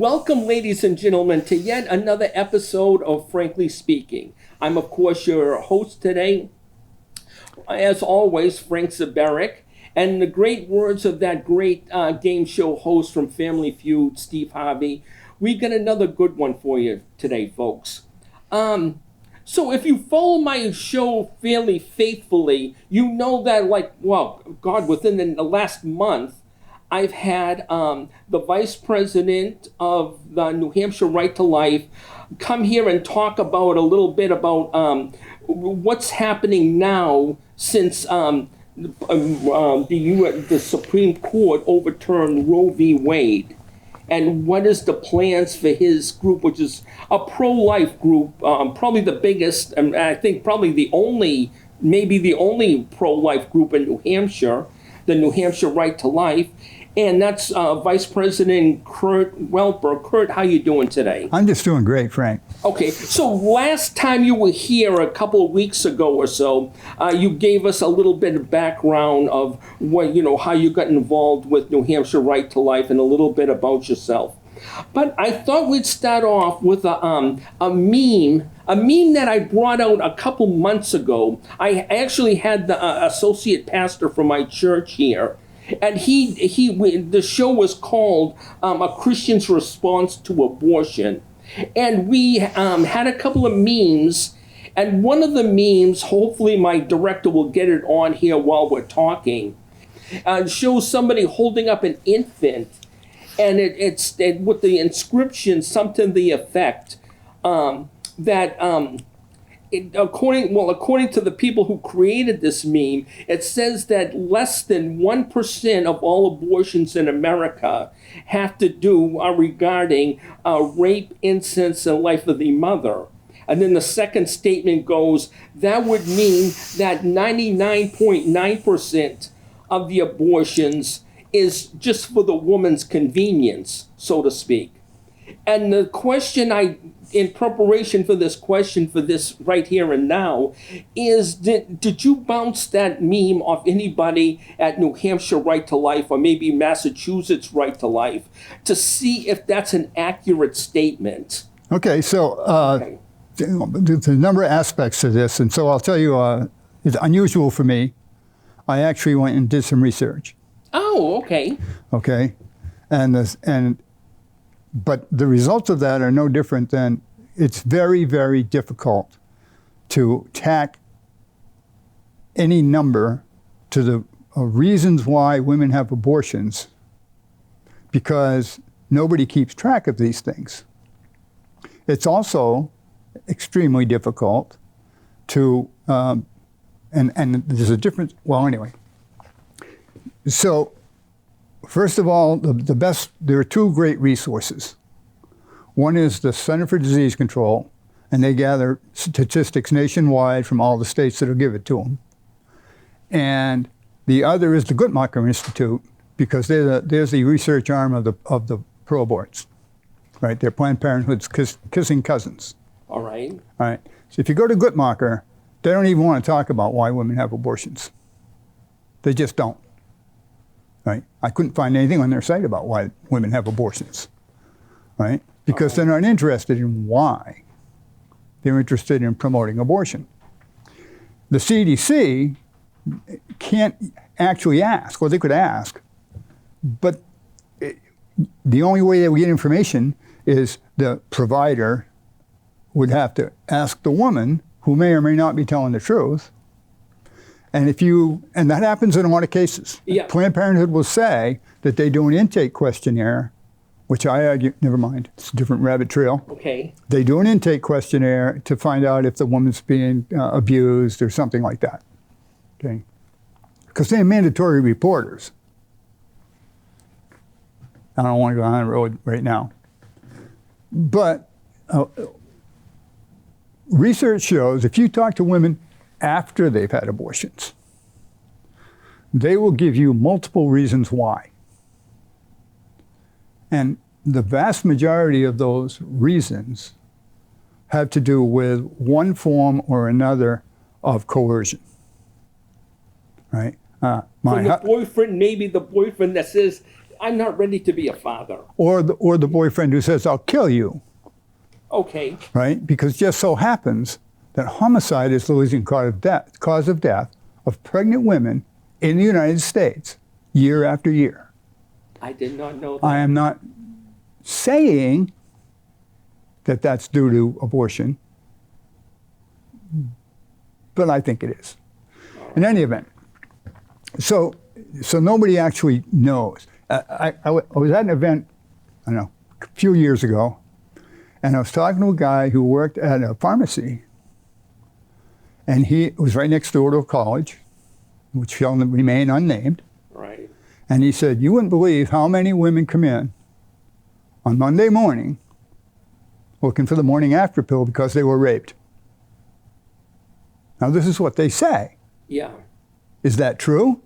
Welcome, ladies and gentlemen, to yet another episode of Frankly Speaking. I'm, of course, your host today, as always, Frank Zaberick. And in the great words of that great game show host from Family Feud, Steve Harvey, we got another good one for you today, folks. So if you follow my show fairly faithfully, you know that, within the last month, I've had the Vice President of the New Hampshire Right to Life come here and talk about a little bit about what's happening now since the Supreme Court overturned Roe v. Wade, and what is the plans for his group, which is a pro-life group, probably the biggest, and I think probably the only pro-life group in New Hampshire, the New Hampshire Right to Life. And that's Vice President Kurt Wuelper. Kurt, how you doing today? I'm just doing great, Frank. Okay, so last time you were here a couple of weeks ago or so, you gave us a little bit of background of how you got involved with New Hampshire Right to Life and a little bit about yourself. But I thought we'd start off with a meme that I brought out a couple months ago. I actually had the associate pastor from my church here. And the show was called A Christian's Response to Abortion. And we had a couple of memes. And one of the memes, hopefully my director will get it on here while we're talking, shows somebody holding up an infant. And it's with the inscription, something to the effect according to the people who created this meme, it says that less than 1% of all abortions in America have to do regarding rape, incest, and life of the mother. And then the second statement goes, that would mean that 99.9% of the abortions is just for the woman's convenience, so to speak. And the question in preparation for this question, for this right here and now, is did you bounce that meme off anybody at New Hampshire Right to Life or maybe Massachusetts Right to Life to see if that's an accurate statement? Okay, so there's a number of aspects to this, and so I'll tell you, it's unusual for me. I actually went and did some research. Oh, okay. Okay, but the results of that are no different than it's very, very difficult to tack any number to the reasons why women have abortions because nobody keeps track of these things. It's also extremely difficult to, and there's a difference, well, anyway. So, first of all, there are two great resources. One is the Center for Disease Control, and they gather statistics nationwide from all the states that will give it to them. And the other is the Guttmacher Institute, because they're the research arm of the pro-aborts, right? They're Planned Parenthood's kissing cousins. All right. All right. So if you go to Guttmacher, they don't even want to talk about why women have abortions. They just don't. Right? I couldn't find anything on their site about why women have abortions, right? Because they're not interested in why. They're interested in promoting abortion. The CDC can't actually ask, or they could ask, but the only way they would get information is the provider would have to ask the woman, who may or may not be telling the truth. And that happens in a lot of cases. Yeah. Planned Parenthood will say that they do an intake questionnaire, which I argue, never mind, it's a different rabbit trail. Okay. They do an intake questionnaire to find out if the woman's being abused or something like that. Okay. Because they're mandatory reporters. I don't want to go on the road right now. But research shows if you talk to women after they've had abortions, they will give you multiple reasons why. And the vast majority of those reasons have to do with one form or another of coercion, right? Maybe the boyfriend that says, I'm not ready to be a father. Or the boyfriend who says, I'll kill you, Okay. right? Because it just so happens that homicide is the leading cause of death of pregnant women in the United States year after year. I did not know that. I am not saying that that's due to abortion, but I think it is. In any event, so nobody actually knows. I was at an event, I don't know, a few years ago, and I was talking to a guy who worked at a pharmacy, and he was right next door to a college, which shall remain unnamed. Right. And he said, you wouldn't believe how many women come in on Monday morning looking for the morning after pill because they were raped. Now, this is what they say. Yeah. Is that true?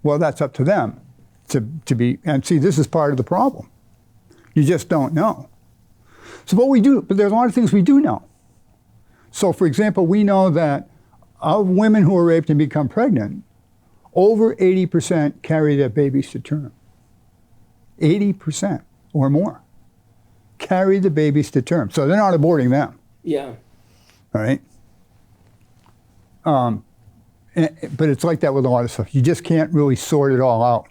Well, that's up to them to be, and see, this is part of the problem. You just don't know. So what we do, but there's a lot of things we do know. So, for example, we know that of women who are raped and become pregnant, over 80% carry their babies to term. 80% or more carry the babies to term. So they're not aborting them. Yeah. All right? But it's like that with a lot of stuff. You just can't really sort it all out.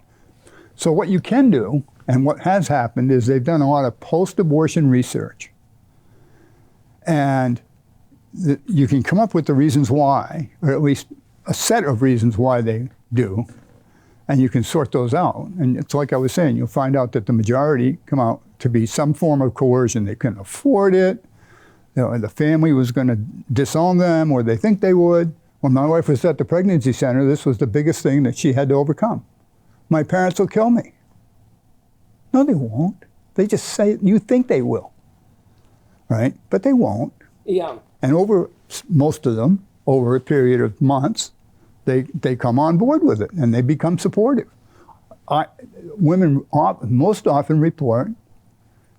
So what you can do, and what has happened, is they've done a lot of post-abortion research. And you can come up with the reasons why, or at least a set of reasons why they do, and you can sort those out. And it's like I was saying, you'll find out that the majority come out to be some form of coercion. They couldn't afford it, the family was going to disown them, or they think they would. When my wife was at the pregnancy center, this was the biggest thing that she had to overcome. My parents will kill me. No, they won't. They just say, you think they will, right? But they won't. Yeah. And most of them, over a period of months, they come on board with it and they become supportive. Women most often report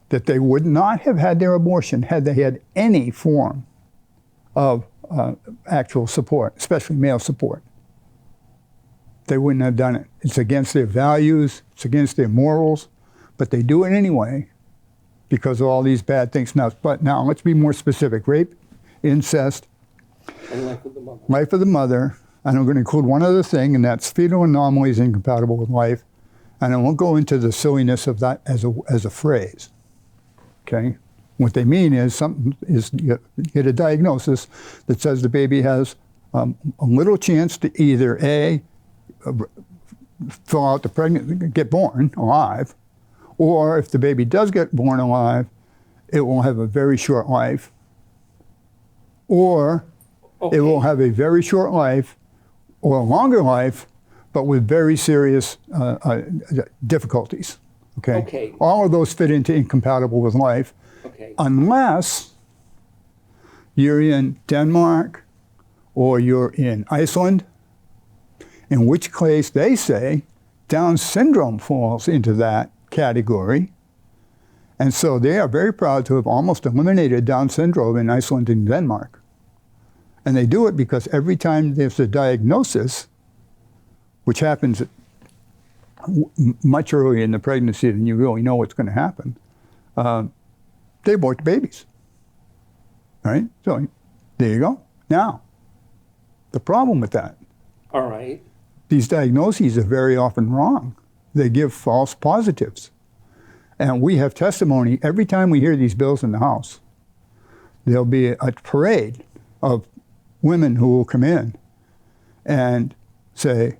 that they would not have had their abortion had they had any form of actual support, especially male support. They wouldn't have done it. It's against their values, it's against their morals, but they do it anyway because of all these bad things. Now, but now let's be more specific. Rape, incest, And life of the mother. life of the mother, and I'm going to include one other thing, and that's fetal anomalies incompatible with life. And I won't go into the silliness of that as a phrase. Okay? What they mean is you get a diagnosis that says the baby has a little chance to either A, fill out the pregnancy, get born alive, or if the baby does get born alive, it will have a very short life, or it will have a very short life or a longer life, but with very serious difficulties. Okay? All of those fit into incompatible with life, unless you're in Denmark or you're in Iceland, in which case they say Down syndrome falls into that category. And so they are very proud to have almost eliminated Down syndrome in Iceland and Denmark. And they do it because every time there's a diagnosis, which happens much earlier in the pregnancy than you really know what's going to happen, they abort the babies. Right? So there you go. Now, the problem with that, all right, these diagnoses are very often wrong. They give false positives. And we have testimony every time we hear these bills in the House. There'll be a parade of women who will come in and say,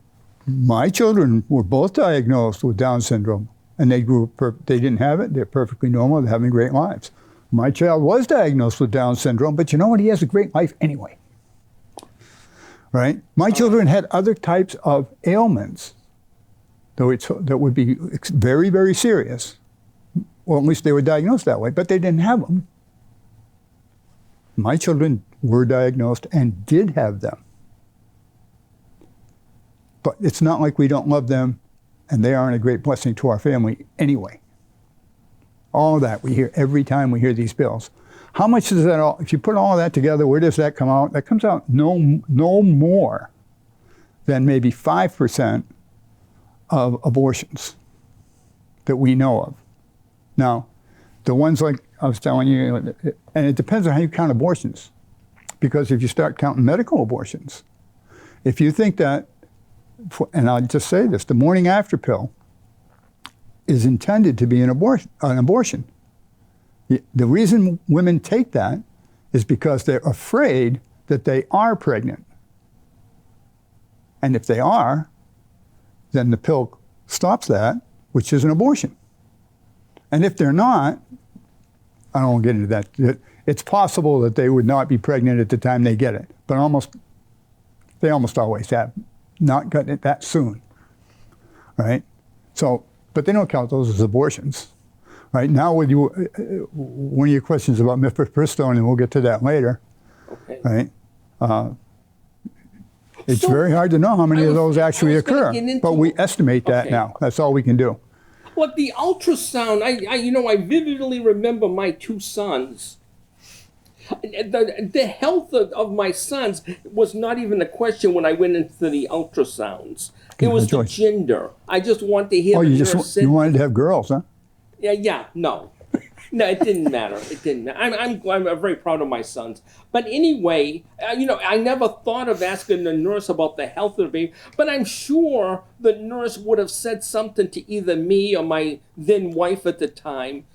my children were both diagnosed with Down syndrome, and they didn't have it, they're perfectly normal, they're having great lives. My child was diagnosed with Down syndrome, but you know what, he has a great life anyway. Right? My children had other types of ailments that would be very, very serious. Well, at least they were diagnosed that way, but they didn't have them. My children were diagnosed and did have them. But it's not like we don't love them and they aren't a great blessing to our family anyway. All of that we hear every time we hear these bills. How much does that all, if you put all of that together, where does that come out? That comes out no more than maybe 5% of abortions. that we know of. Now, the ones like I was telling you, and it depends on how you count abortions. Because if you start counting medical abortions, if you think that, and I'll just say this, the morning after pill is intended to be an abortion. The reason women take that is because they're afraid that they are pregnant. And if they are, then the pill stops that, which is an abortion. And if they're not, I don't want to get into that. It's possible that they would not be pregnant at the time they get it, but they almost always have not gotten it that soon, right? So, but they don't count those as abortions, right? Now, with you, one of your questions about mifepristone, and we'll get to that later, Okay. right? It's very hard to know how many of those actually occur, but we estimate that now. That's all we can do. Look, the ultrasound, I vividly remember my two sons. The health of my sons was not even a question when I went into the ultrasounds. It was the gender. I just wanted to hear the nurse say. You wanted to have girls, huh? Yeah, no. No, it didn't matter. It didn't matter. I'm very proud of my sons. But anyway, I never thought of asking the nurse about the health of the baby, but I'm sure the nurse would have said something to either me or my then wife at the time,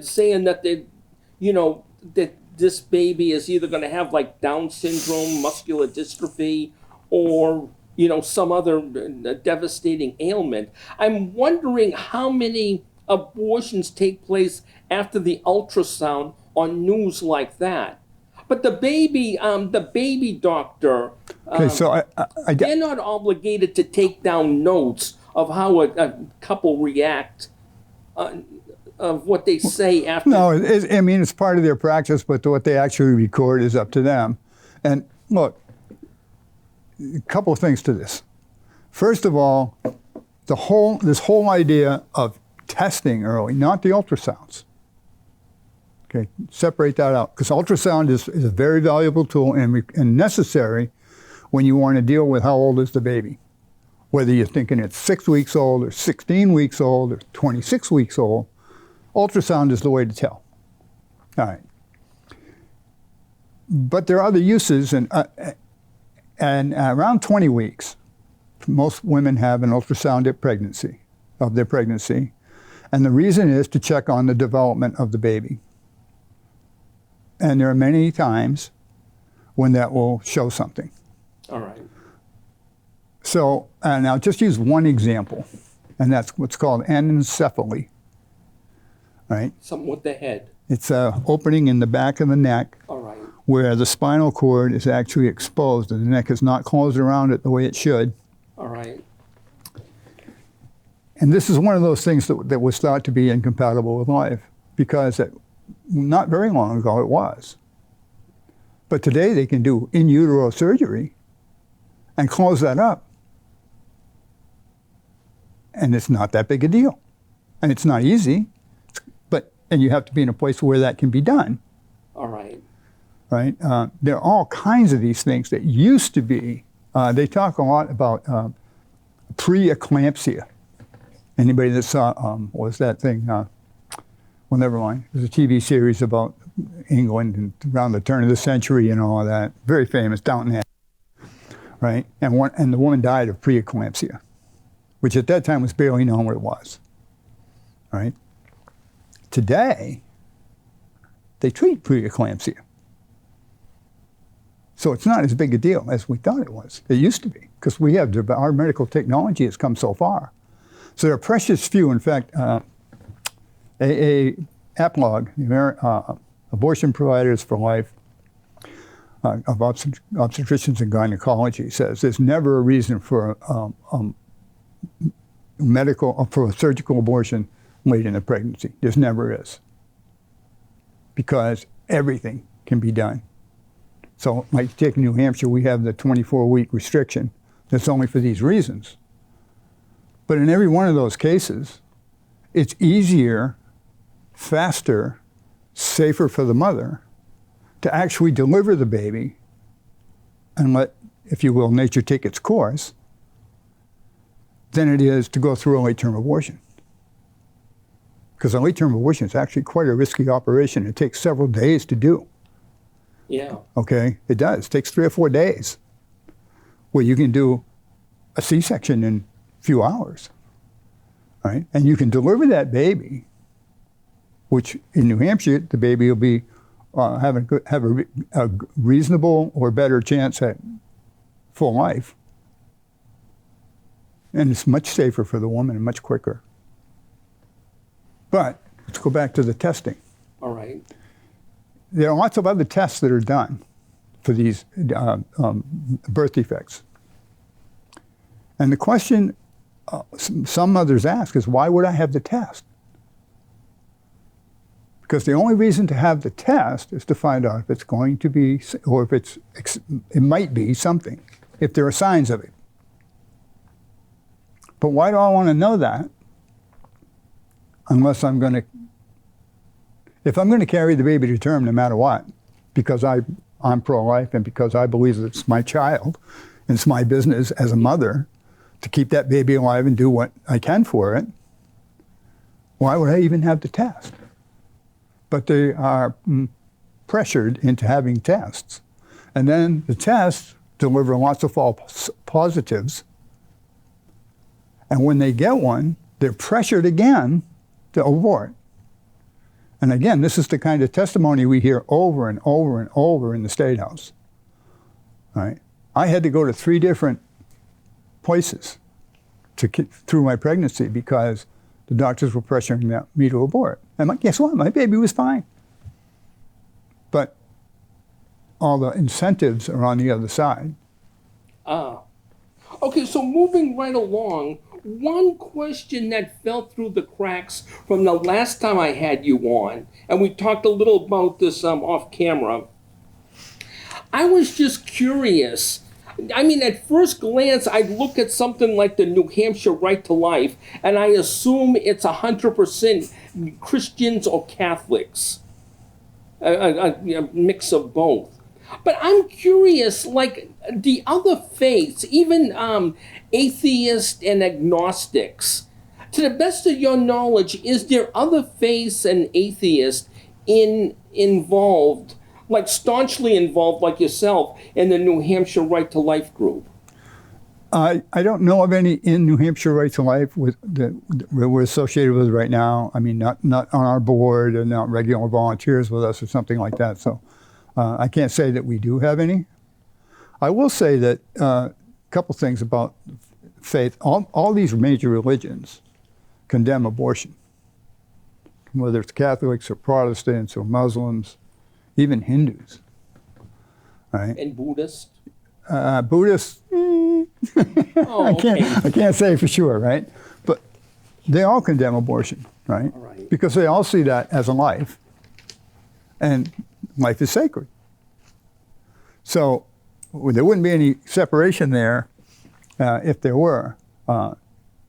saying that that this baby is either going to have like Down syndrome, muscular dystrophy, or some other devastating ailment. I'm wondering how many abortions take place after the ultrasound on news like that. But the baby doctor, they're not obligated to take down notes of how a couple react, of what they say after. No, it's part of their practice, but what they actually record is up to them. And look, a couple of things to this. First of all, this whole idea of testing early, not the ultrasounds. Okay, separate that out, because ultrasound is a very valuable tool and necessary when you want to deal with how old is the baby. Whether you're thinking it's 6 weeks old or 16 weeks old or 26 weeks old, ultrasound is the way to tell. All right. But there are other uses, and around 20 weeks, most women have an ultrasound of their pregnancy. And the reason is to check on the development of the baby. And there are many times when that will show something. All right. So, and I'll just use one example, and that's what's called anencephaly. Right? Something with the head. It's an opening in the back of the neck. All right. Where the spinal cord is actually exposed and the neck is not closed around it the way it should. All right. And this is one of those things that was thought to be incompatible with life, because not very long ago it was. But today they can do in utero surgery and close that up. And it's not that big a deal. And it's not easy, and you have to be in a place where that can be done. All right. Right? There are all kinds of these things that used to be, they talk a lot about preeclampsia. Anybody that saw, what was that thing? Well, never mind. There's a TV series about England and around the turn of the century and all of that. Very famous, Downton Abbey. Right? And the woman died of preeclampsia, which at that time was barely known what it was. Right? Today, they treat preeclampsia. So it's not as big a deal as we thought it was. It used to be, because our medical technology has come so far. So there are precious few. In fact, APLOG, Abortion Providers for Life of Obstetricians and Gynecology, says there's never a reason for for a surgical abortion late in a pregnancy. There never is. Because everything can be done. So, like take New Hampshire, we have the 24-week restriction. That's only for these reasons. But in every one of those cases, it's easier, faster, safer for the mother to actually deliver the baby and let, if you will, nature take its course than it is to go through a late-term abortion. Because a late-term abortion is actually quite a risky operation. It takes several days to do. Yeah. Okay, it does. It takes 3 or 4 days. Where you can do a C-section in a few hours, right? And you can deliver that baby, which in New Hampshire, the baby will be have a reasonable or better chance at full life. And it's much safer for the woman and much quicker. But let's go back to the testing. All right. There are lots of other tests that are done for these birth defects. And the question some mothers ask is, why would I have the test? Because the only reason to have the test is to find out if it's going to be, or if it might be something, if there are signs of it. But why do I want to know that? Unless if I'm going to carry the baby to term no matter what, because I'm pro-life and because I believe that it's my child, and it's my business as a mother to keep that baby alive and do what I can for it, why would I even have the test? But they are pressured into having tests. And then the tests deliver lots of false positives. And when they get one, they're pressured again to abort. And again, this is the kind of testimony we hear over and over and over in the State House. Right? I had to go to 3 different places through my pregnancy because the doctors were pressuring me to abort. And guess what? My baby was fine. But all the incentives are on the other side. Okay, so moving right along, one question that fell through the cracks from the last time I had you on, and we talked a little about this off camera. I was just curious. I mean, at first glance, I'd look at something like the New Hampshire Right to Life, and I assume it's 100% Christians or Catholics, a mix of both. But I'm curious, like the other faiths, even atheists and agnostics, to the best of your knowledge, is there other faiths and atheists involved, like staunchly involved like yourself, in the New Hampshire Right to Life group? I don't know of any in New Hampshire Right to Life that we're associated with right now. I mean, not on our board and not regular volunteers with us or something like that. So I can't say that we do have any. I will say that a couple things about faith. All these major religions condemn abortion, whether it's Catholics or Protestants or Muslims, even Hindus. Right? And Buddhists? Buddhists, I can't say for sure, right? But they all condemn abortion, right? All right. Because they all see that as a life, and life is sacred. So there wouldn't be any separation there if there were. One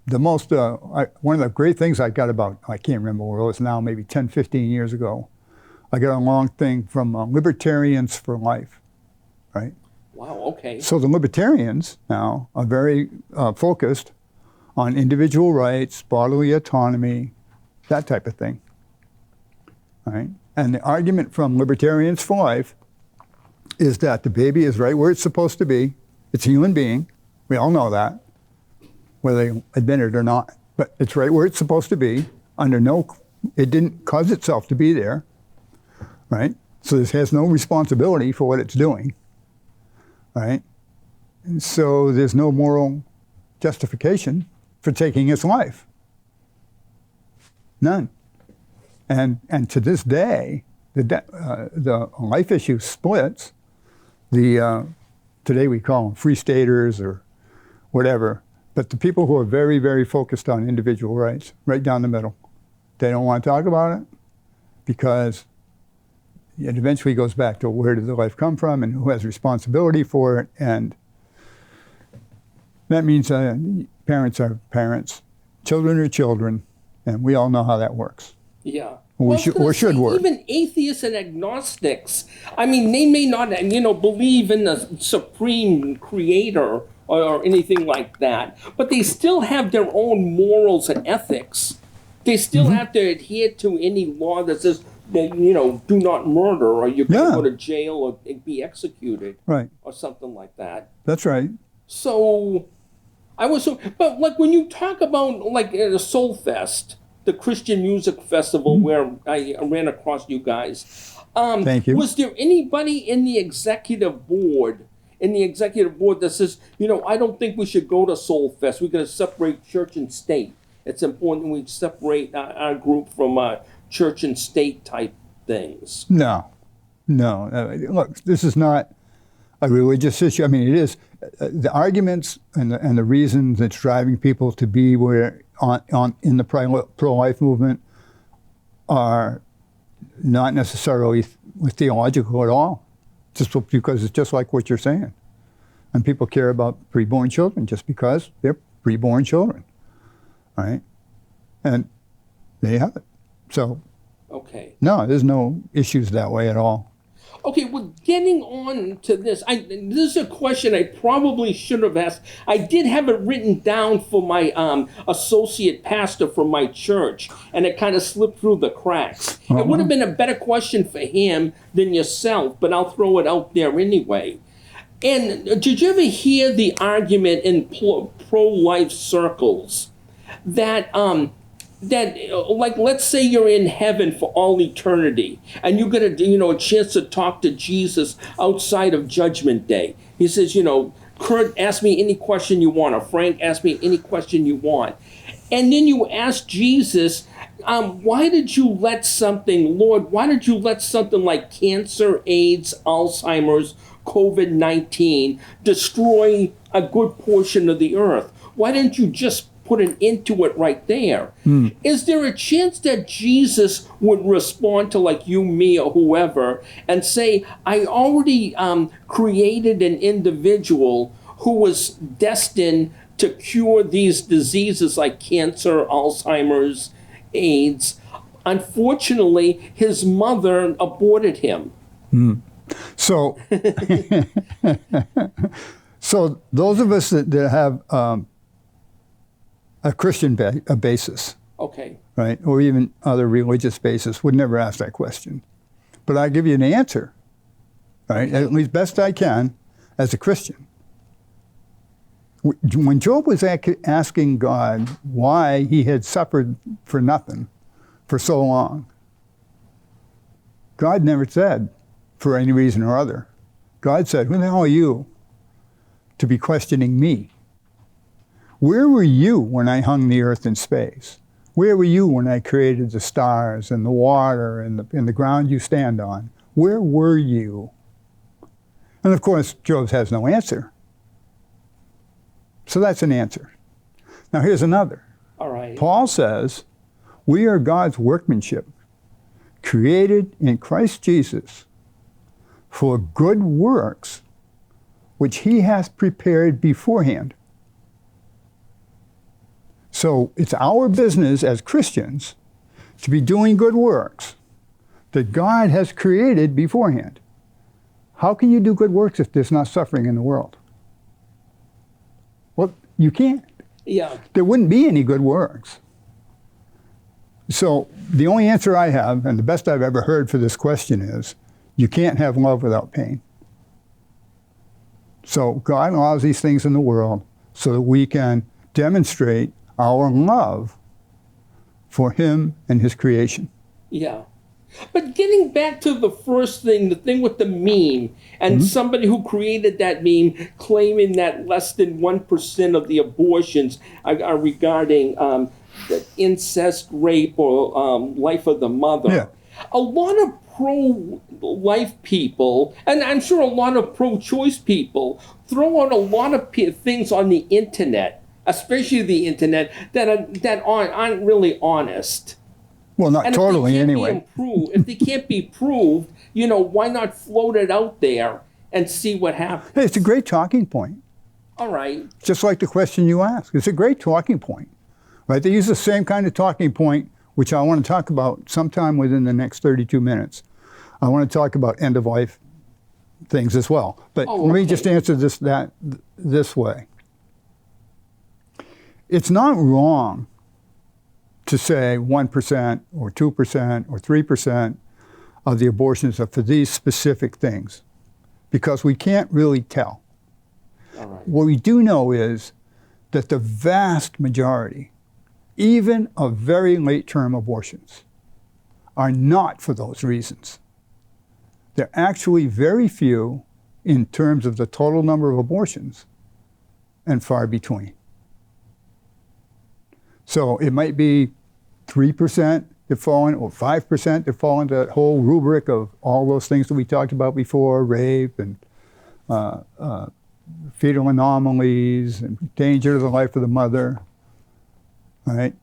of the great things I got about, I can't remember where it was now, maybe 10, 15 years ago, I got a long thing from Libertarians for Life, right? Wow, okay. So the libertarians now are very focused on individual rights, bodily autonomy, that type of thing, right? And the argument from Libertarians for Life is that the baby is right where it's supposed to be. It's a human being. We all know that, whether they admit it or not. But it's right where it's supposed to be. It didn't cause itself to be there, right? So this has no responsibility for what it's doing. Right? And so there's no moral justification for taking its life. None. And to this day, the life issue splits. Today we call them free staters or whatever, but the people who are very, very focused on individual rights, right down the middle, they don't want to talk about it because it eventually goes back to where did the life come from and who has responsibility for it. And that means parents are parents, children are children, and we all know how that works. Yeah. Or should work. Even atheists and agnostics, I mean, they may not, believe in the supreme creator or anything like that, but they still have their own morals and ethics. They still have to adhere to any law that says that, do not murder, or you're going to go to jail or be executed. Right. Or something like that. That's right. So, but like when you talk about like at a Soul Fest, the Christian music festival where I ran across you guys. Thank you. Was there anybody in the executive board that says, I don't think we should go to Soul Fest. We're going to separate church and state. It's important we separate our group from church and state type things. No. Look, this is not a religious issue. I mean, it is. The arguments and the reasons that's driving people to be where in the pro-life movement are not necessarily theological at all, just because it's just like what you're saying. And people care about preborn children just because they're preborn children, right? And there you have it. So, okay. No, there's no issues that way at all. Okay, well, getting on to this, this is a question I probably should have asked. I did have it written down for my associate pastor from my church, and it kind of slipped through the cracks. It would have been a better question for him than yourself, but I'll throw it out there anyway. And did you ever hear the argument in pro-life circles that like, let's say you're in heaven for all eternity and you get a chance to talk to Jesus outside of Judgment Day. He says, Kurt, ask me any question you want, or Frank, ask me any question you want. And then you ask Jesus, Lord, why did you let something like cancer, AIDS, Alzheimer's, COVID-19 destroy a good portion of the earth? Why didn't you just put an end to it right there? Is there a chance that Jesus would respond to like you, me, or whoever and say, I already created an individual who was destined to cure these diseases like cancer, Alzheimer's, AIDS. Unfortunately, his mother aborted him. So, so those of us that have a Christian basis, okay, right, or even other religious basis, would never ask that question. But I give you an answer, right, at least best I can as a Christian. When Job was asking God why he had suffered for nothing for so long, God never said, for any reason or other. God said, who the hell are you to be questioning me? Where were you when I hung the earth in space? Where were you when I created the stars and the water and the ground you stand on? Where were you? And of course, Job has no answer. So that's an answer. Now here's another. All right. Paul says, we are God's workmanship, created in Christ Jesus for good works, which he has prepared beforehand. So it's our business as Christians to be doing good works that God has created beforehand. How can you do good works if there's not suffering in the world? Well, you can't. Yeah. There wouldn't be any good works. So the only answer I have, and the best I've ever heard for this question is, you can't have love without pain. So God allows these things in the world so that we can demonstrate our love for him and his creation. Yeah. But getting back to the first thing, the thing with the meme, and somebody who created that meme claiming that less than 1% of the abortions are regarding the incest, rape, or life of the mother. Yeah. A lot of pro-life people, and I'm sure a lot of pro-choice people, throw out a lot of things on the internet, especially the internet, that aren't really honest. Well, not And totally anyway. If they can't be proved, why not float it out there and see what happens? Hey, it's a great talking point. All right. Just like the question you asked. It's a great talking point. Right? They use the same kind of talking point, which I want to talk about sometime within the next 32 minutes. I want to talk about end-of-life things as well. But let me just answer this way. It's not wrong to say 1% or 2% or 3% of the abortions are for these specific things, because we can't really tell. All right. What we do know is that the vast majority, even of very late-term abortions, are not for those reasons. They're actually very few in terms of the total number of abortions, and far between. So it might be 3% that fall in, or 5% that fall into that whole rubric of all those things that we talked about before, rape and fetal anomalies and danger to the life of the mother, right?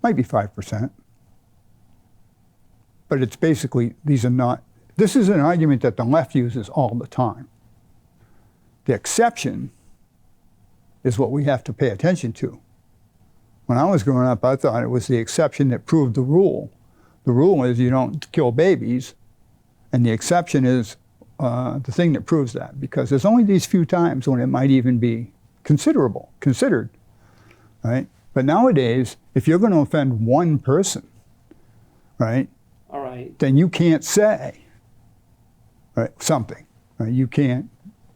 Might be 5%. But it's basically, these are not, this is an argument that the left uses all the time. The exception is what we have to pay attention to. When I was growing up, I thought it was the exception that proved the rule. The rule is you don't kill babies, and the exception is the thing that proves that, because there's only these few times when it might even be considered, right? But nowadays, if you're going to offend one person, right, All right. then you can't say, right, something, right? You can't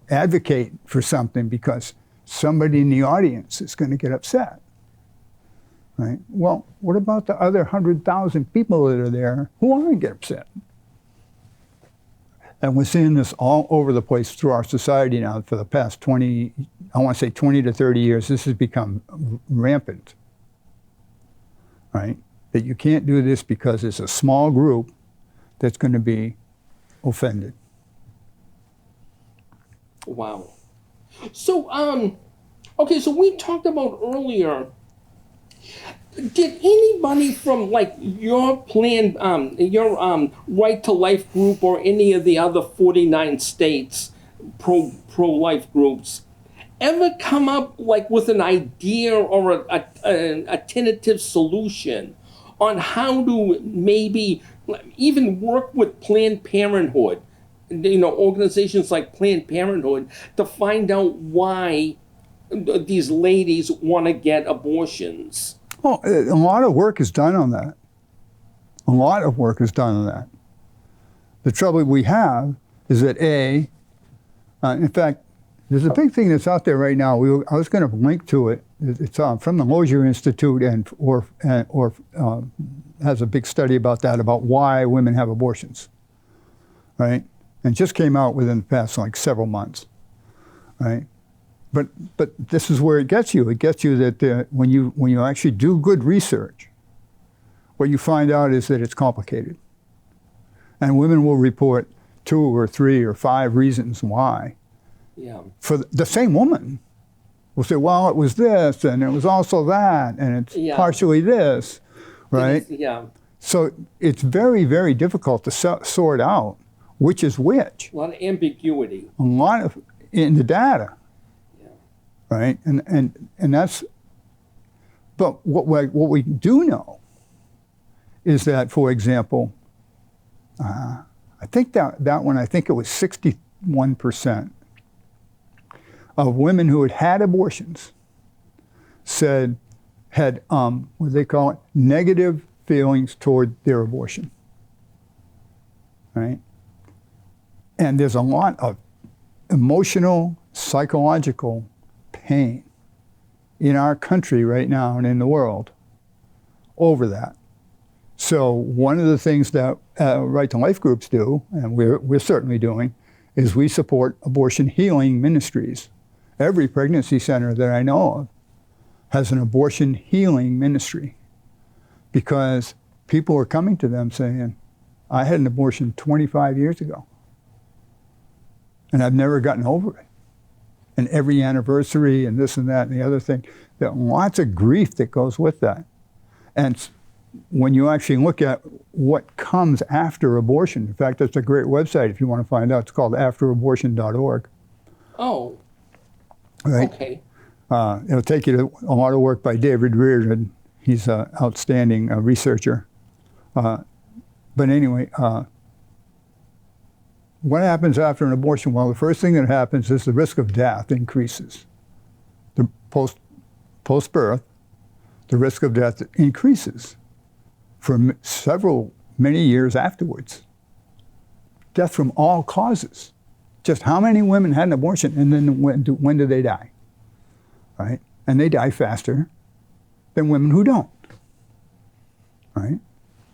advocate for something because somebody in the audience is going to get upset. Right? Well, what about the other 100,000 people that are there who aren't get upset? And we're seeing this all over the place through our society now for the past 20 to 30 years. This has become rampant, right? That you can't do this because it's a small group that's going to be offended. Wow. So, okay, so we talked about earlier, did anybody from like your plan, your Right to Life group or any of the other 49 states pro-life groups ever come up like with an idea or a tentative solution on how to maybe even work with Planned Parenthood, organizations like Planned Parenthood, to find out why these ladies want to get abortions? Well, a lot of work is done on that. A lot of work is done on that. The trouble we have is that in fact, there's a big thing that's out there right now. I was going to link to it. It's from the Lozier Institute or has a big study about that, about why women have abortions, right? And just came out within the past like several months, right? But this is where it gets you. It gets you that when you actually do good research, what you find out is that it's complicated. And women will report 2 or 3 or 5 reasons why. Yeah. For the same woman will say, well, it was this, and it was also that, and it's partially this, right? Yeah. So it's very, very difficult to sort out which is which. A lot of ambiguity. A lot of in the data. Right, and that's, but what we do know is that, for example, I think that one, I think it was 61% of women who had abortions had what do they call it, negative feelings toward their abortion, right? And there's a lot of emotional, psychological pain in our country right now and in the world over that. So one of the things that Right to Life groups do, and we're certainly doing, is we support abortion healing ministries. Every pregnancy center that I know of has an abortion healing ministry, because people are coming to them saying, I had an abortion 25 years ago, and I've never gotten over it. And every anniversary and this and that and the other thing, there's lots of grief that goes with that. And when you actually look at what comes after abortion, in fact, that's a great website if you want to find out. It's called afterabortion.org. Oh, right? Okay. It'll take you to a lot of work by David Reardon. He's an outstanding researcher. But anyway, what happens after an abortion? Well, the first thing that happens is the risk of death increases. The post-birth, the risk of death increases for many years afterwards. Death from all causes. Just how many women had an abortion, and then when do they die? Right? And they die faster than women who don't. Right?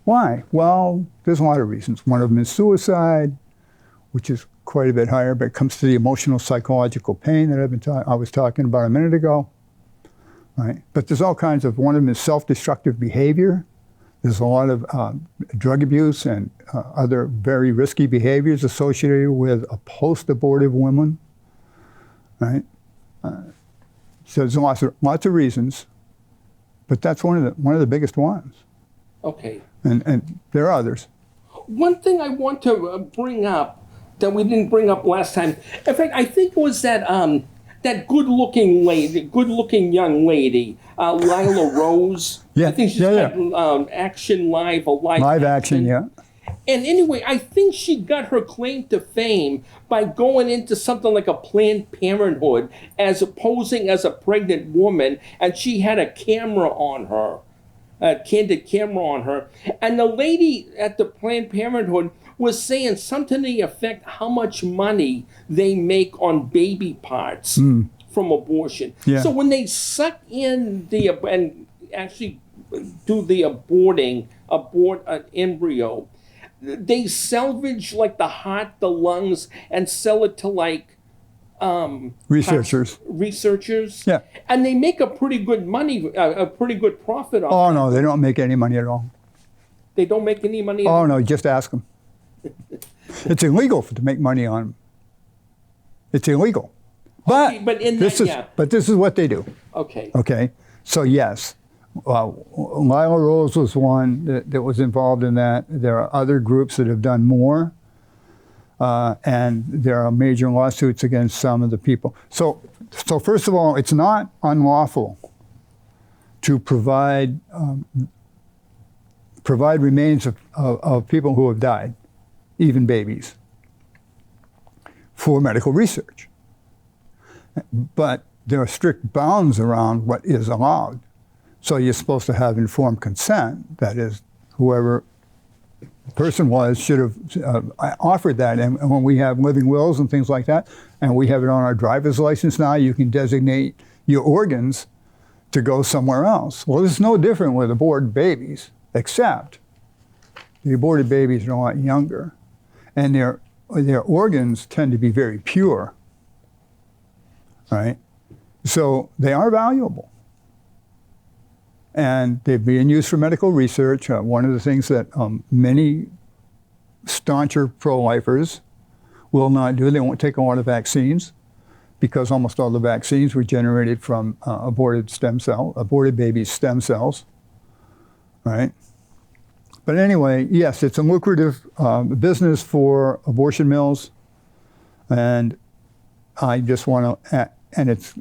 Why? Well, there's a lot of reasons. One of them is suicide, which is quite a bit higher, but it comes to the emotional, psychological pain that I was talking about a minute ago. Right? But there's all kinds of, one of them is self-destructive behavior. There's a lot of drug abuse and other very risky behaviors associated with a post-abortive woman. Right? So there's lots of reasons, but that's one of the biggest ones. Okay. And there are others. One thing I want to bring up that we didn't bring up last time. In fact, I think it was that good-looking young lady, Lila Rose. Yeah, I think she's got Action Live, live action, yeah. And anyway, I think she got her claim to fame by going into something like a Planned Parenthood as posing as a pregnant woman, and she had a camera on her, a candid camera on her. And the lady at the Planned Parenthood was saying something to the effect how much money they make on baby parts from abortion. Yeah. So when they suck in and actually do the abort an embryo, they salvage like the heart, the lungs, and sell it to like researchers. Yeah. And they make a pretty good profit on it. Oh no, they don't make any money at all. They don't make any money at all? Oh no, just ask them. It's illegal to make money on them. It's illegal. But, okay, but this is what they do. Okay. Okay. So yes, Lila Rose was one that was involved in that. There are other groups that have done more, and there are major lawsuits against some of the people. So first of all, it's not unlawful to provide remains of people who have died, even babies, for medical research. But there are strict bounds around what is allowed. So you're supposed to have informed consent. That is, whoever the person was should have offered that. And when we have living wills and things like that, and we have it on our driver's license now, you can designate your organs to go somewhere else. Well, it's no different with aborted babies, except the aborted babies are a lot younger, and their organs tend to be very pure. Right? So they are valuable. And they're being used for medical research. One of the things that many stauncher pro-lifers will not do, they won't take a lot of vaccines, because almost all the vaccines were generated from aborted babies' stem cells, right? But anyway, yes, it's a lucrative business for abortion mills, and I just want to, and it's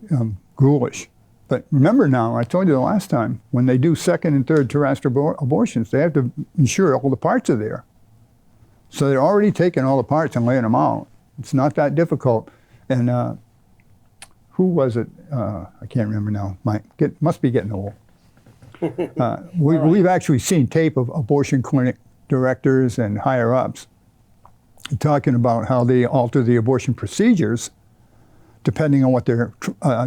ghoulish. But remember now, I told you the last time, when they do second and third trimester abortions, they have to ensure all the parts are there. So they're already taking all the parts and laying them out. It's not that difficult. And who was it? I can't remember now. Must be getting old. We've actually seen tape of abortion clinic directors and higher-ups talking about how they alter the abortion procedures depending on what they're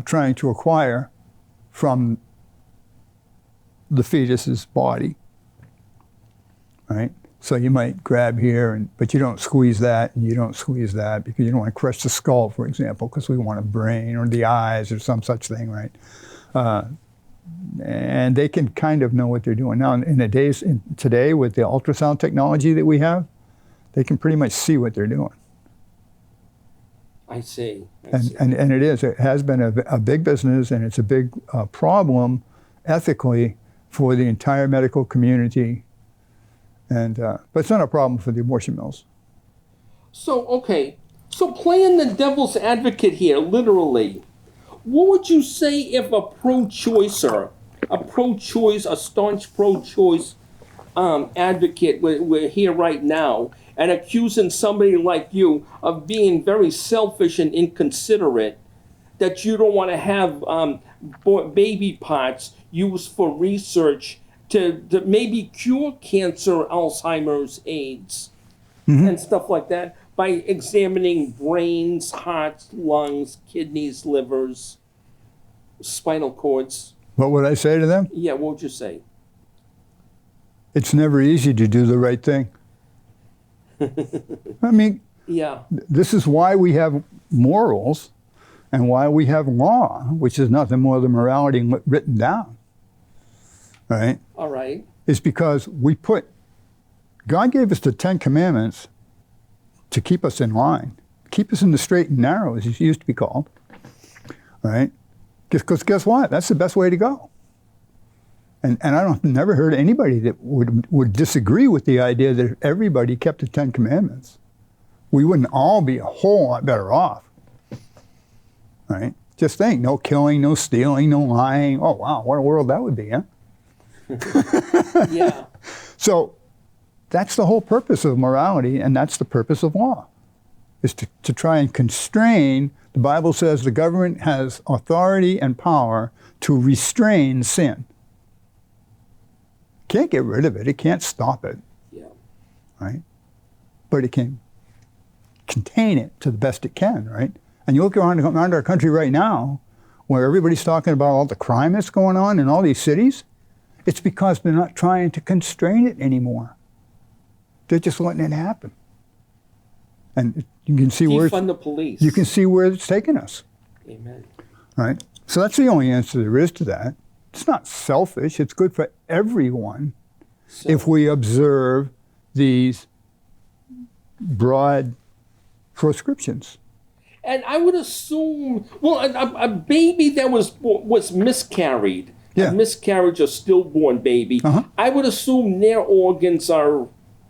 trying to acquire from the fetus's body, right? So you might grab here, but you don't squeeze that, and you don't squeeze that, because you don't want to crush the skull, for example, because we want a brain or the eyes or some such thing, right? And they can kind of know what they're doing. Now, today, with the ultrasound technology that we have, they can pretty much see what they're doing. I see. And it has been a big business, and it's a big problem ethically for the entire medical community. And but it's not a problem for the abortion mills. So playing the devil's advocate here, literally, what would you say if a pro-choicer, a staunch pro-choice advocate, we're here right now, and accusing somebody like you of being very selfish and inconsiderate, that you don't want to have baby parts used for research to maybe cure cancer, Alzheimer's, AIDS, and stuff like that by examining brains, hearts, lungs, kidneys, livers, spinal cords. What would I say to them? Yeah, what would you say? It's never easy to do the right thing. I mean, Yeah. this is why we have morals and why we have law, which is nothing more than morality written down, right? All right. It's because God gave us the 10 Commandments to keep us in line, keep us in the straight and narrow, as it used to be called, right? Because guess what? That's the best way to go. And I never heard anybody that would disagree with the idea that if everybody kept the 10 Commandments, we wouldn't all be a whole lot better off, right? Just think, no killing, no stealing, no lying. Oh, wow, what a world that would be, huh? Yeah. So that's the whole purpose of morality, and that's the purpose of law, is to try and constrain. The Bible says the government has authority and power to restrain sin. Can't get rid of it. It can't stop it. Yeah. Right? But it can contain it to the best it can, right? And you look around our country right now, where everybody's talking about all the crime that's going on in all these cities, it's because they're not trying to constrain it anymore. They're just letting it happen. And you can see Defund the police. you can see where it's taking us. Amen. Right? So that's the only answer there is to that. It's not selfish. It's good for everyone if we observe these broad proscriptions. And I would assume, well, a baby that was miscarried, Yeah. a miscarriage or stillborn baby, I would assume their organs are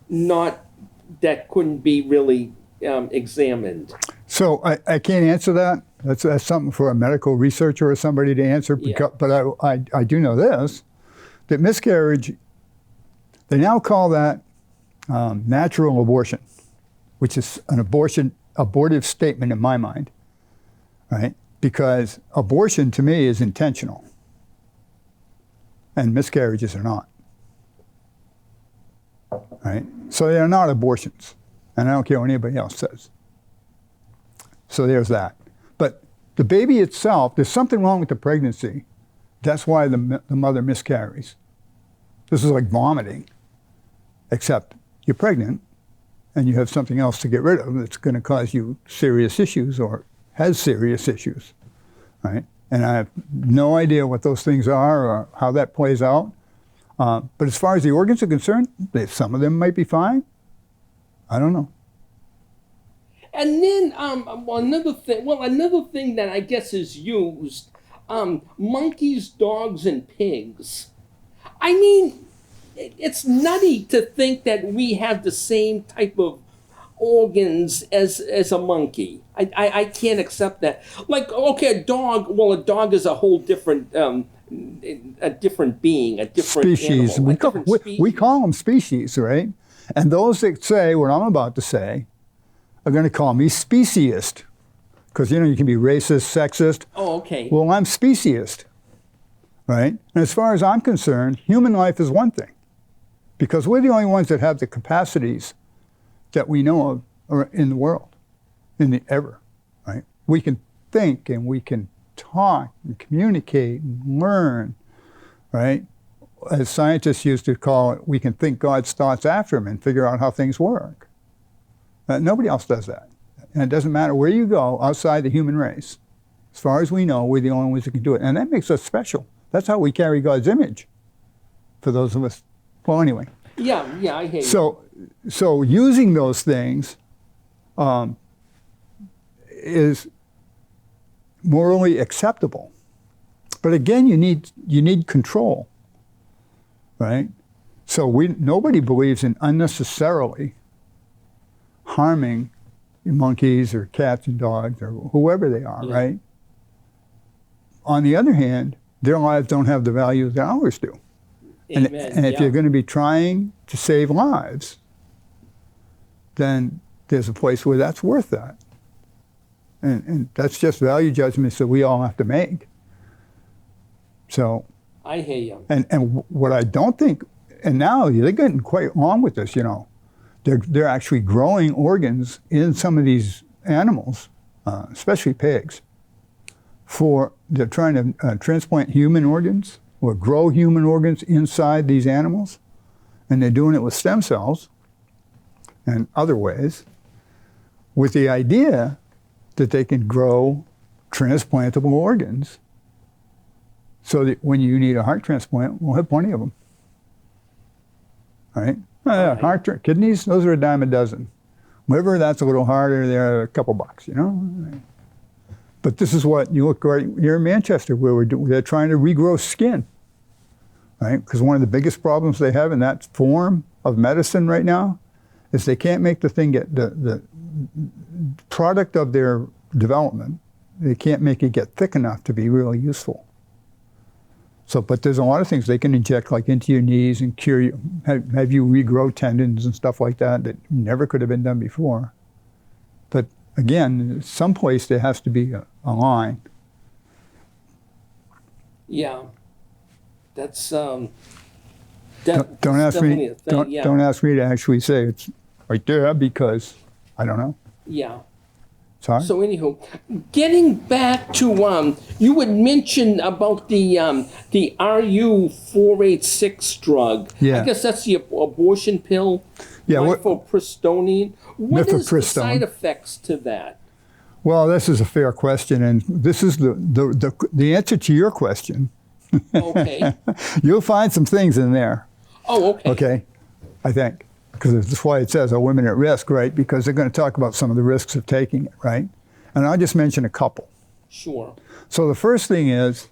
not, that couldn't be really examined. So I can't answer that. That's something for a medical researcher or somebody to answer. Because, but I do know this, that miscarriage, they now call that natural abortion, which is an abortive statement in my mind, right? Because abortion to me is intentional, and miscarriages are not, right? So they are not abortions, and I don't care what anybody else says. So there's that. But the baby itself, there's something wrong with the pregnancy. That's why the mother miscarries. This is like vomiting, except you're pregnant and you have something else to get rid of that's going to cause you serious issues or has serious issues, right? And I have no idea what those things are or how that plays out. But as far as the organs are concerned, some of them might be fine. I don't know. And then another thing that I guess is used, monkeys, dogs, and pigs. I mean, it's nutty to think that we have the same type of organs as a monkey. I can't accept that. Like, okay, a dog is a whole different a different being, a different species. Animal, We call them species, right? And those that say what I'm about to say are going to call me speciesist, because you can be racist, sexist. Oh, okay. Well, I'm speciesist, right? And as far as I'm concerned, human life is one thing, because we're the only ones that have the capacities that we know of in the world, ever, right? We can think and we can talk and communicate and learn, right? As scientists used to call it, we can think God's thoughts after him and figure out how things work. Nobody else does that. And it doesn't matter where you go outside the human race. As far as we know, we're the only ones that can do it. And that makes us special. That's how we carry God's image, for those of us. Well, anyway. Yeah, I hear you. So using those things is morally acceptable. But again, you need control, right? So nobody believes in unnecessarily harming monkeys or cats and dogs or whoever they are, right? On the other hand, their lives don't have the value that ours do. Amen. And if you're going to be trying to save lives, then there's a place where that's worth that. And that's just value judgments that we all have to make. So, I hear you. and what I don't think, and now they're getting quite on with this, They're actually growing organs in some of these animals, especially pigs. They're trying to transplant human organs or grow human organs inside these animals, and they're doing it with stem cells and other ways, with the idea that they can grow transplantable organs, so that when you need a heart transplant, we'll have plenty of them. All right? Kidneys, those are a dime a dozen. Liver, that's a little harder. They're a couple bucks, But this is what you look right here in Manchester, where they're trying to regrow skin, right? Because one of the biggest problems they have in that form of medicine right now is they can't make the thing get the product of their development. They can't make it get thick enough to be really useful. So, but there's a lot of things they can inject, like into your knees, and cure you, have you regrow tendons and stuff like that never could have been done before. But again, someplace there has to be a line. Yeah, that's Don't ask me. Don't ask me to actually say it's right there, because I don't know. Yeah. Sorry. So anywho, getting back to you had mentioned about the RU486 drug. Yeah. I guess that's the abortion pill. Yeah. Mifepristone. What is the Mifepristone. side effects to that? Well, this is a fair question, and this is the answer to your question. Okay. You'll find some things in there. Oh, okay. Okay, I think. Because that's why it says, are women at risk, right? Because they're going to talk about some of the risks of taking it, right? And I'll just mention a couple. Sure. So the first thing is,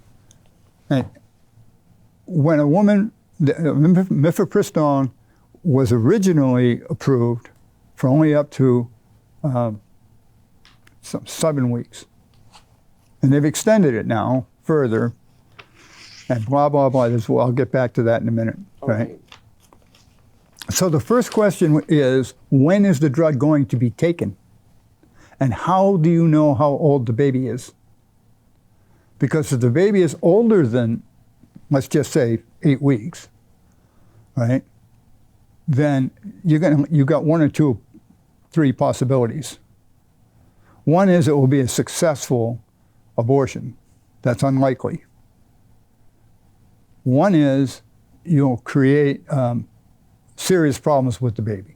when a woman, mifepristone was originally approved for only up to 7 weeks. And they've extended it now further, and blah, blah, blah. I'll get back to that in a minute, right? So the first question is, when is the drug going to be taken? And how do you know how old the baby is? Because if the baby is older than, let's just say, 8 weeks, right, then you've got 1 or 2, 3 possibilities. One is it will be a successful abortion. That's unlikely. One is you'll create serious problems with the baby.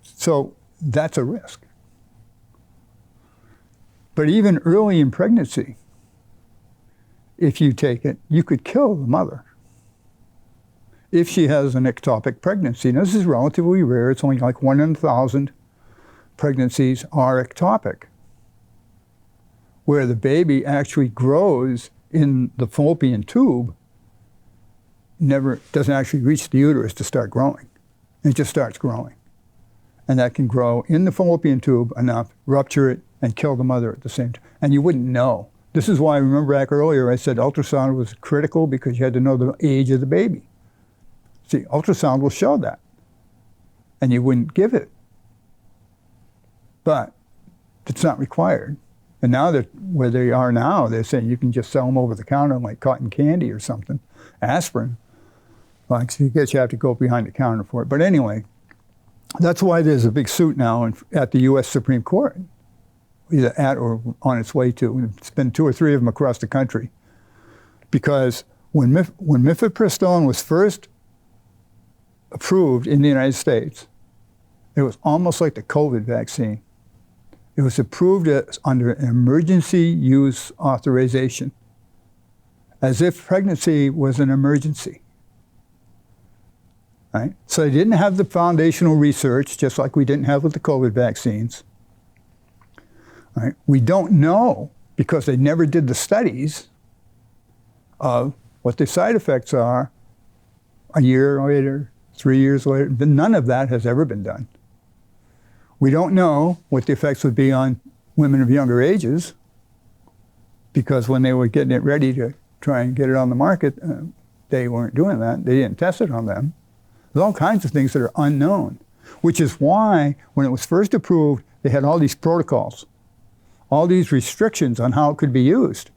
So that's a risk. But even early in pregnancy, if you take it, you could kill the mother if she has an ectopic pregnancy. Now, this is relatively rare. It's only like 1 in 1,000 pregnancies are ectopic, where the baby actually grows in the fallopian tube, doesn't actually reach the uterus to start growing. It just starts growing. And that can grow in the fallopian tube enough, rupture it, and kill the mother at the same time. And you wouldn't know. This is why, remember back earlier, I said ultrasound was critical, because you had to know the age of the baby. See, ultrasound will show that. And you wouldn't give it. But it's not required. And now that where they are now, they're saying you can just sell them over the counter like cotton candy or something, aspirin. Like, so you have to go behind the counter for it. But anyway, that's why there's a big suit now at the U.S. Supreme Court, either at or on its way to. It's been 2 or 3 of them across the country. Because when mifepristone was first approved in the United States, it was almost like the COVID vaccine. It was approved under an emergency use authorization, as if pregnancy was an emergency. Right? So they didn't have the foundational research, just like we didn't have with the COVID vaccines. Right? We don't know, because they never did the studies of what the side effects are a year later, 3 years later. None of that has ever been done. We don't know what the effects would be on women of younger ages, because when they were getting it ready to try and get it on the market, they weren't doing that. They didn't test it on them. There's all kinds of things that are unknown, which is why when it was first approved, they had all these protocols, all these restrictions on how it could be used.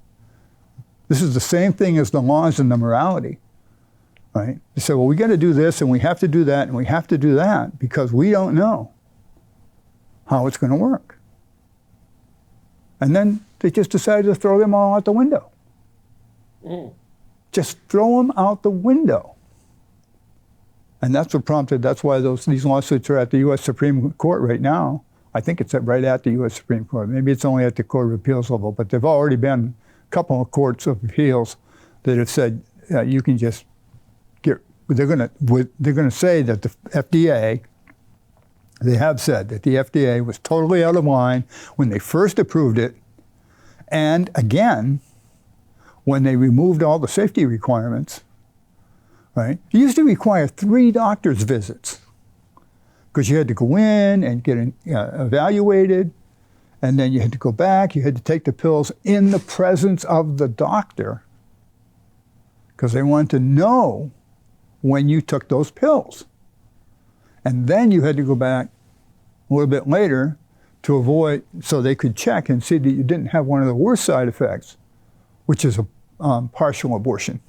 This is the same thing as the laws and the morality, right? They said, well, we got to do this and we have to do that and we have to do that because we don't know how it's going to work. And then they just decided to throw them all out the window. Just throw them out the window. And that's what prompted, that's why these lawsuits are at the U.S. Supreme Court right now. I think it's right at the U.S. Supreme Court. Maybe it's only at the Court of Appeals level, but there've already been a couple of courts of appeals that have said you can just they're going to say that the FDA, they have said that the FDA was totally out of line when they first approved it, and again, when they removed all the safety requirements, right? It used to require 3 doctor's visits because you had to go in and get evaluated, and then you had to go back, you had to take the pills in the presence of the doctor because they wanted to know when you took those pills. And then you had to go back a little bit later to avoid, so they could check and see that you didn't have one of the worst side effects, which is a partial abortion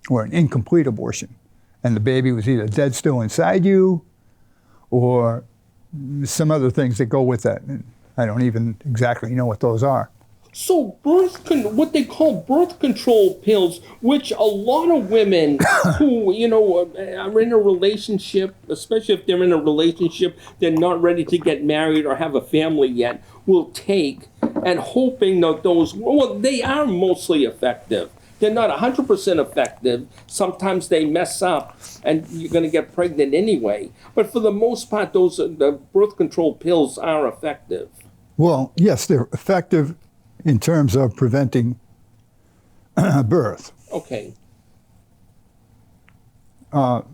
or an incomplete abortion. And the baby was either dead still inside you or some other things that go with that. And I don't even exactly know what those are. So what they call birth control pills, which a lot of women who, are in a relationship, especially if they're in a relationship, they're not ready to get married or have a family yet, will take and hoping that they are mostly effective. They're not 100% effective. Sometimes they mess up and you're going to get pregnant anyway. But for the most part, the birth control pills are effective. Well, yes, they're effective in terms of preventing birth. Okay. But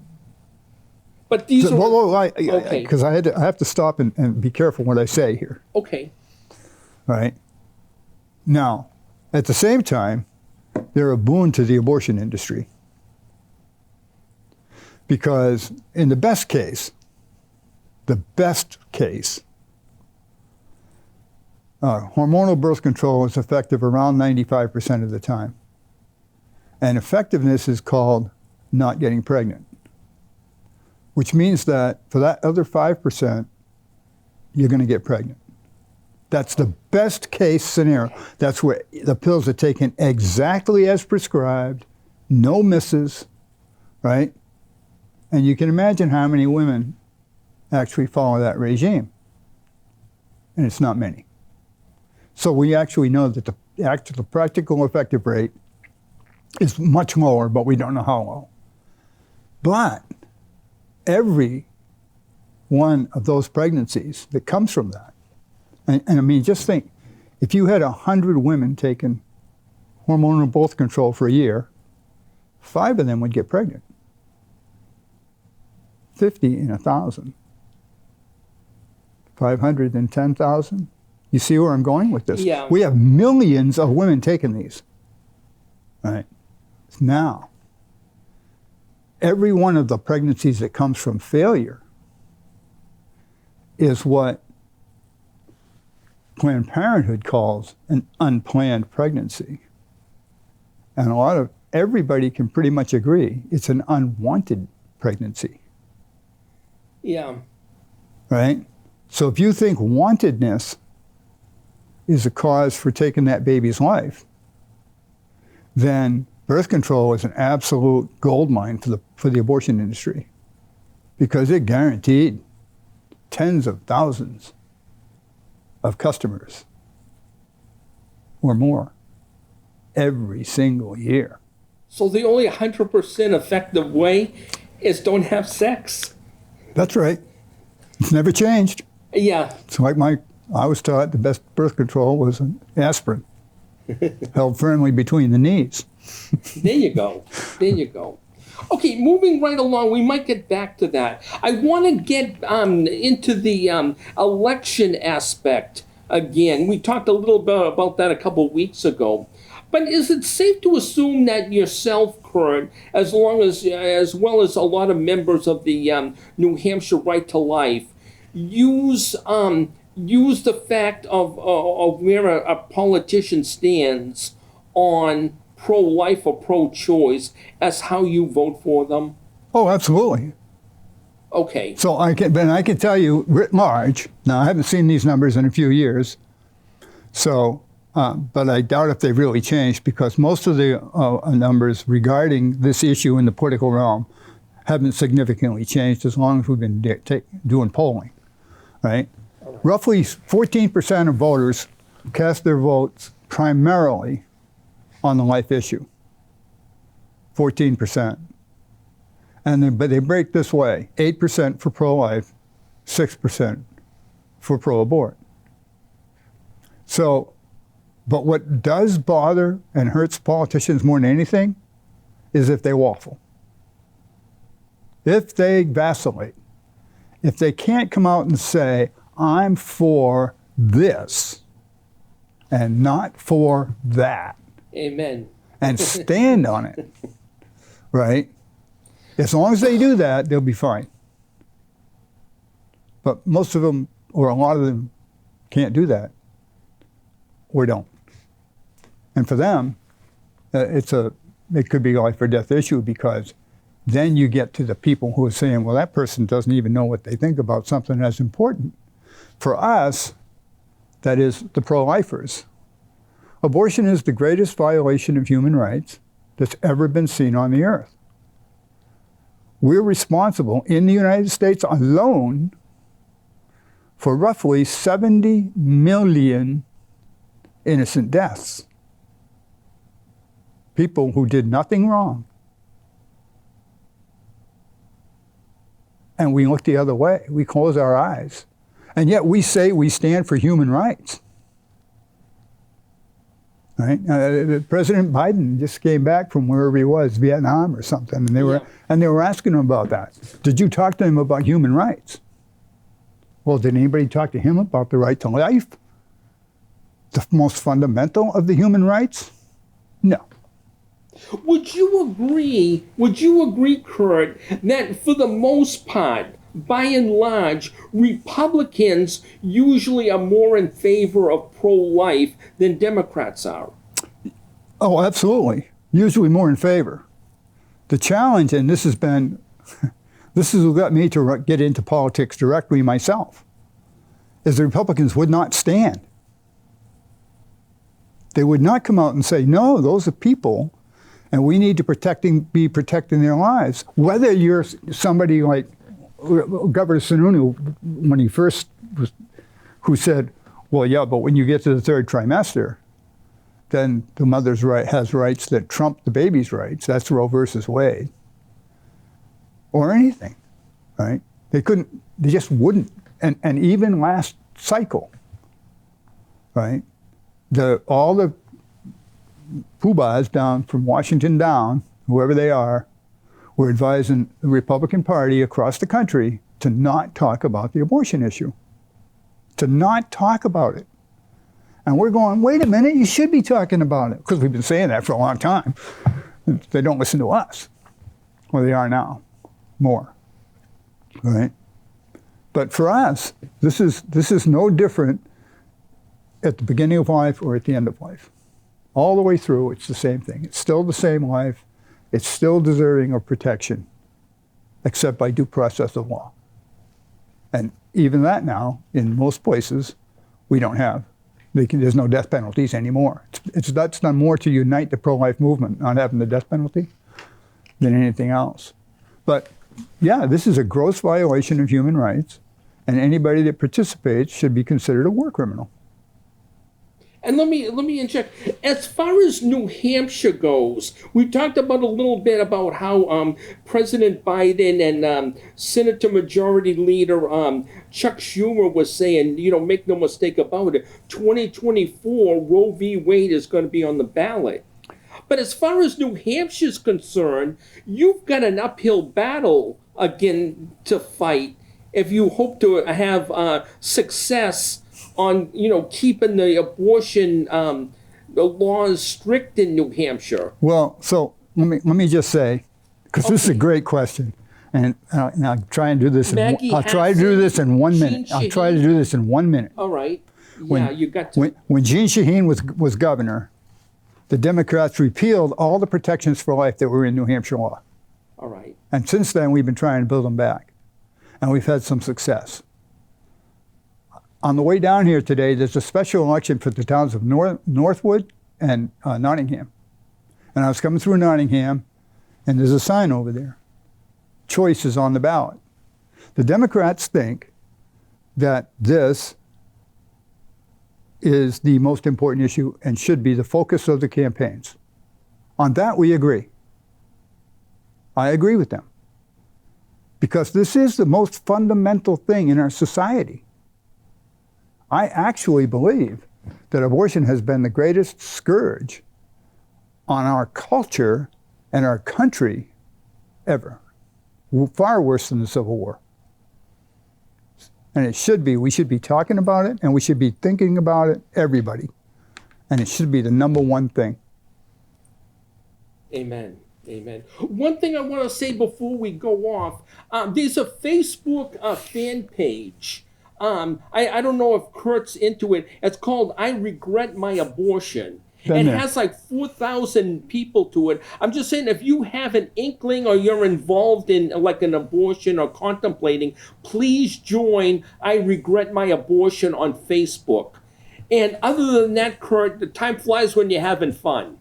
these are... Because I have to stop and be careful what I say here. Okay. Right? Now, at the same time, they're a boon to the abortion industry. Because in the best case, hormonal birth control is effective around 95% of the time. And effectiveness is called not getting pregnant, which means that for that other 5%, you're going to get pregnant. That's the best case scenario. That's where the pills are taken exactly as prescribed, no misses, right? And you can imagine how many women actually follow that regime. And it's not many. So we actually know that the practical effective rate is much lower, but we don't know how low. But every one of those pregnancies that comes from that, and I mean, just think, if you had 100 women taking hormonal birth control for a year, 5 of them would get pregnant. 50 in 1,000. 500 in 10,000. You see where I'm going with this? Yeah. We have millions of women taking these. Right? Now, every one of the pregnancies that comes from failure is what Planned Parenthood calls an unplanned pregnancy. And everybody can pretty much agree it's an unwanted pregnancy. Yeah. Right? So if you think wantedness is a cause for taking that baby's life, then birth control is an absolute goldmine for the abortion industry, because it guaranteed tens of thousands of customers or more every single year. So the only 100% effective way is don't have sex. That's right. It's never changed. Yeah. It's like I was taught the best birth control was an aspirin held firmly between the knees. There you go. There you go. Okay, moving right along, we might get back to that. I want to get into the election aspect again. We talked a little bit about that a couple weeks ago. But is it safe to assume that yourself, Kurt, as well as a lot of members of the New Hampshire Right to Life, use the fact of where a politician stands on pro-life or pro-choice as how you vote for them? Oh, absolutely. Okay. So I can tell you writ large. Now I haven't seen these numbers in a few years, so but I doubt if they've really changed, because most of the numbers regarding this issue in the political realm haven't significantly changed as long as we've been doing polling, right? Roughly 14% of voters cast their votes primarily on the life issue. 14%. But they break this way: 8% for pro-life, 6% for pro-abort. So, but what does bother and hurts politicians more than anything is if they waffle. If they vacillate. If they can't come out and say, I'm for this and not for that. Amen. And stand on it, right? As long as they do that, they'll be fine. But most of them, or a lot of them, can't do that, or don't. And for them, it could be a life or death issue, because then you get to the people who are saying, well, that person doesn't even know what they think about something that's important. For us, that is the pro-lifers, abortion is the greatest violation of human rights that's ever been seen on the earth. We're responsible in the United States alone for roughly 70 million innocent deaths. People who did nothing wrong. And we look the other way. We close our eyes. And yet we say we stand for human rights. Right? President Biden just came back from wherever he was, Vietnam or something, and they were asking him about that. Did you talk to him about human rights? Well, did anybody talk to him about the right to life? The most fundamental of the human rights? No. Would you agree, Kurt, that for the most part, by and large, Republicans usually are more in favor of pro-life than Democrats are? Oh, absolutely. Usually more in favor. The challenge, and this has what got me to get into politics directly myself, is the Republicans would not stand. They would not come out and say, no, those are people, and we need to be protecting their lives. Whether you're somebody like Governor Sununu, when he first who said, well, yeah, but when you get to the third trimester, then the mother's has rights that trump the baby's rights. That's Roe versus Wade. Or anything, right? They just wouldn't. And even last cycle, right? All the poobahs down from Washington down, whoever they are, were advising the Republican Party across the country to not talk about the abortion issue, to not talk about it. And we're going, wait a minute, you should be talking about it, because we've been saying that for a long time. They don't listen to us. Well, they are now, more, right? But for us, this is no different at the beginning of life or at the end of life. All the way through, it's the same thing. It's still the same life. It's still deserving of protection, except by due process of law. And even that now, in most places, we don't have. There's no death penalties anymore. That's done more to unite the pro-life movement, not having the death penalty, than anything else. But yeah, this is a gross violation of human rights, and anybody that participates should be considered a war criminal. And let me interject. As far as New Hampshire goes, we talked about a little bit about how President Biden and Senator Majority Leader Chuck Schumer was saying, make no mistake about it, 2024 Roe v. Wade is going to be on the ballot. But as far as New Hampshire's concerned, you've got an uphill battle again to fight if you hope to have success on keeping the abortion the law is strict in New Hampshire. Well, so let me just say, because this is a great question, and I'll try and do this. I'll try to do this in 1 minute. I'll try to do this in 1 minute. All right. Yeah, you got to. When Jeanne Shaheen was governor, the Democrats repealed all the protections for life that were in New Hampshire law. All right. And since then, we've been trying to build them back, and we've had some success. On the way down here today, there's a special election for the towns of Northwood and Nottingham. And I was coming through Nottingham, and there's a sign over there. Choice is on the ballot. The Democrats think that this is the most important issue and should be the focus of the campaigns. On that, we agree. I agree with them. Because this is the most fundamental thing in our society. I actually believe that abortion has been the greatest scourge on our culture and our country ever. Far worse than the Civil War. And it should be. We should be talking about it, and we should be thinking about it, everybody. And it should be the number one thing. Amen. Amen. One thing I want to say before we go off, there's a Facebook fan page. I don't know if Kurt's into it. It's called I Regret My Abortion. It has like 4,000 people to it. I'm just saying, if you have an inkling or you're involved in like an abortion or contemplating, please join I Regret My Abortion on Facebook. And other than that, Kurt, the time flies when you're having fun.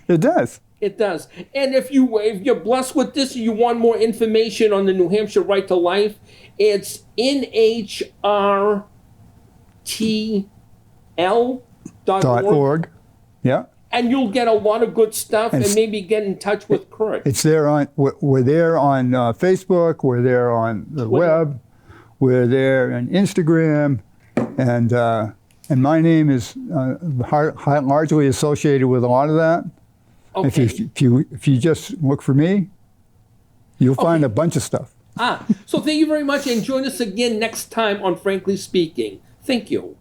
It does. It does. And if you're blessed with this and you want more information on the New Hampshire Right to Life, it's nhrtl.org. Yeah. And you'll get a lot of good stuff and maybe get in touch with Kurt. It's there on, we're there on Facebook, we're there on the web, we're there on Instagram, and my name is largely associated with a lot of that. Okay. If you just look for me, you'll find a bunch of stuff. So thank you very much, and join us again next time on Frankly Speaking. Thank you.